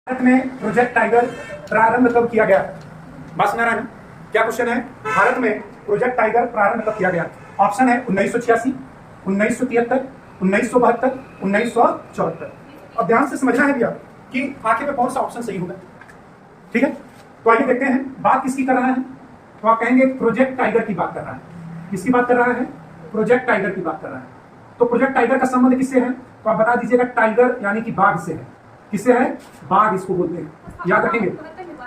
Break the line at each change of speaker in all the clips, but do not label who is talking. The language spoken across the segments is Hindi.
भारत में प्रोजेक्ट टाइगर प्रारंभ कब किया गया? बात सुना रहा है ना? क्या क्वेश्चन है? भारत में प्रोजेक्ट टाइगर प्रारंभ कब किया गया? ऑप्शन है 1986, 1973, 1972, 1974। अब ध्यान से समझना है भैया कि आखिर में कौन सा ऑप्शन सही होगा। ठीक है, तो आइए देखते हैं बात किसकी कर रहा है। तो आप कहेंगे प्रोजेक्ट टाइगर की बात कर रहा है। किसकी बात कर रहा है? प्रोजेक्ट टाइगर की बात कर रहा है। तो प्रोजेक्ट टाइगर का संबंध किससे है? तो आप बता दीजिएगा। टाइगर यानी कि बाघ से है। किससे है? बाघ इसको बोलते हैं, याद रखेंगे।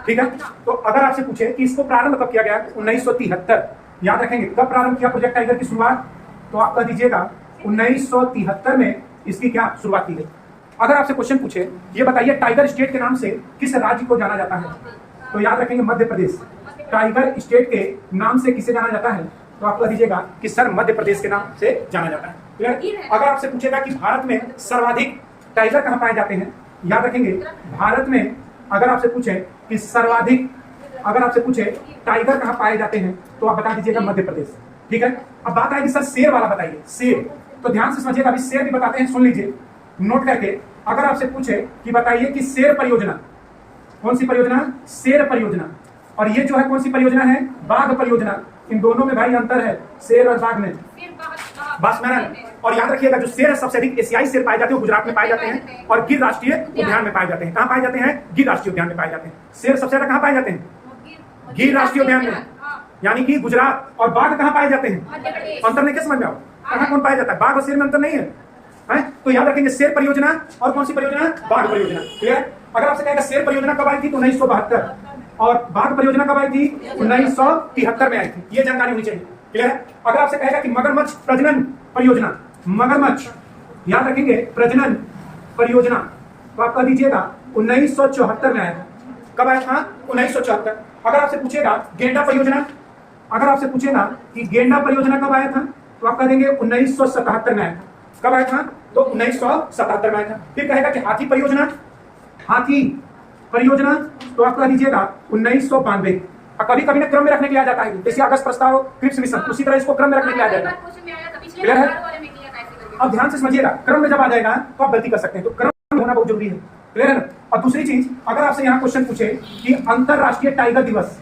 ठीक है, तो अगर आपसे पूछे कि इसको प्रारंभ कब किया गया? 1973, याद रखेंगे। कब प्रारंभ किया प्रोजेक्ट टाइगर की शुरुआत? तो आप कह दीजिएगा 1973 में इसकी क्या शुरुआत की गई। अगर आपसे क्वेश्चन पूछे ये बताइए टाइगर स्टेट के नाम से किस राज्य को जाना जाता है? तो याद रखेंगे मध्य प्रदेश। टाइगर स्टेट के नाम से किसे जाना जाता है? तो आप कह दीजिएगा कि सर मध्य प्रदेश के नाम से जाना जाता है। अगर आपसे पूछेगा कि भारत में सर्वाधिक टाइगर कहाँ पाए जाते हैं? याद रखेंगे भारत में अगर आपसे पूछे कि सर्वाधिक, अगर आपसे पूछे टाइगर कहाँ पाए जाते हैं तो आप बता दीजिएगा मध्य प्रदेश। ठीक है, अब बात आएगी सर शेर वाला बताइए। शेर, तो ध्यान से समझिएगा, अभी शेर भी बताते हैं, सुन लीजिए नोट करके। अगर आपसे पूछे कि बताइए कि शेर परियोजना, कौन सी परियोजना? शेर परियोजना। और ये जो है कौन सी परियोजना है? बाघ परियोजना। इन दोनों में भाई अंतर है, शेर और बाघ में। बस मैंने, और याद रखिएगा जो शेर है सबसे अधिक एशियाई शेर पाए जाते हैं, गुजरात में पाए जाते हैं और गिर राष्ट्रीय उद्यान में पाए जाते हैं। कहाँ पाए जाते हैं? गिर राष्ट्रीय उद्यान में पाए जाते हैं। शेर सबसे ज्यादा कहाँ पाए जाते हैं? गिर राष्ट्रीय उद्यान में, यानी कि गुजरात। और बाघ कहाँ पाए जाते हैं? अंतर नहीं क्या समझ में आओ? कहाँ कौन पाया जाता है? बाघ और शेर में अंतर नहीं है। तो याद रखेंगे शेर परियोजना और कौन सी परियोजना? बाघ परियोजना। क्लियर? अगर आपसे कहेगा शेर परियोजना कब आई थी तो 1972, और बाघ परियोजना कब आई थी? 1973 में आई थी। ये जानकारी होनी चाहिए। क्लियर है? अगर आपसे कहेगा कि मगरमच्छ प्रजनन परियोजना, मगरमच्छ, याद रखेंगे प्रजनन परियोजना, तो आप कह दीजिएगा 1974 में आया था। कब आया था? 1974। अगर आपसे पूछेगा गेंडा परियोजना, अगर आपसे पूछेगा कि गेंडा परियोजना कब आया था तो आप कह देंगे 1977 में आया था। कब आया था? तो 1977 में आया था। फिर कहेगा कि हाथी परियोजना, हाथी परियोजना, तो आप कह दीजिएगा 1992। कभी कभी ना क्रम में रखने के लिए आ जाता है, जैसे अगस्त प्रस्ताव, क्रिप्स मिशन, उसी तरह इसको क्रम में रखने के लिए आ जाएगा। क्लियर है? अब ध्यान से समझिएगा, क्रम में जब आ जाएगा तो आप गलती कर सकते हैं, तो क्रम होना बहुत जरूरी है। क्लियर है ना? और दूसरी चीज, अगर आपसे यहाँ क्वेश्चन पूछे कि अंतरराष्ट्रीय टाइगर दिवस,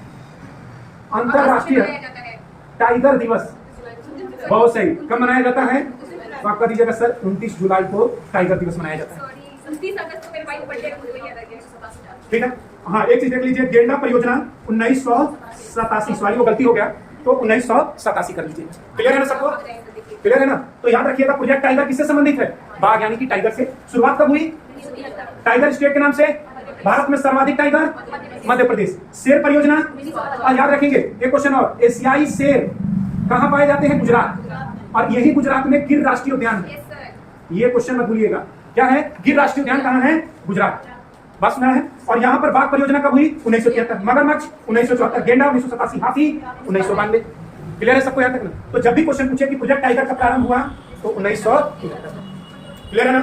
अंतरराष्ट्रीय टाइगर दिवस, बहुत सही, कब मनाया जाता है? तो आप कह दीजिएगा सर 29 जुलाई को टाइगर दिवस मनाया जाता है। ठीक है, हाँ एक चीज देख लीजिए, गेंडा परियोजना 1987, सॉरी वो गलती हो गया, तो 1987 कर लीजिए। क्लियर है ना सबको? क्लियर है ना? तो याद रखिएगा प्रोजेक्ट टाइगर किससे संबंधित है? बाघ यानी कि टाइगर से। शुरुआत कब हुई? टाइगर स्टेट के नाम से। भारत में सर्वाधिक टाइगर मध्य प्रदेश। शेर परियोजना, और याद रखेंगे एक क्वेश्चन और, एशियाई शेर कहाँ पाए जाते हैं? गुजरात। और यही गुजरात में गिर राष्ट्रीय उद्यान है। ये क्वेश्चन मत भूलिएगा, क्या है? गिर राष्ट्रीय उद्यान कहाँ है? गुजरात। बस सुना है। और यहाँ पर बाघ परियोजना कब हुई? 1973। मगरमच्छ 1974, गेंडा 1987, हाथी 1992। क्लियर है सबको? याद रखना। तो जब भी क्वेश्चन पूछे कि प्रोजेक्ट टाइगर का प्रारंभ हुआ तो 1973। क्लियर है ना?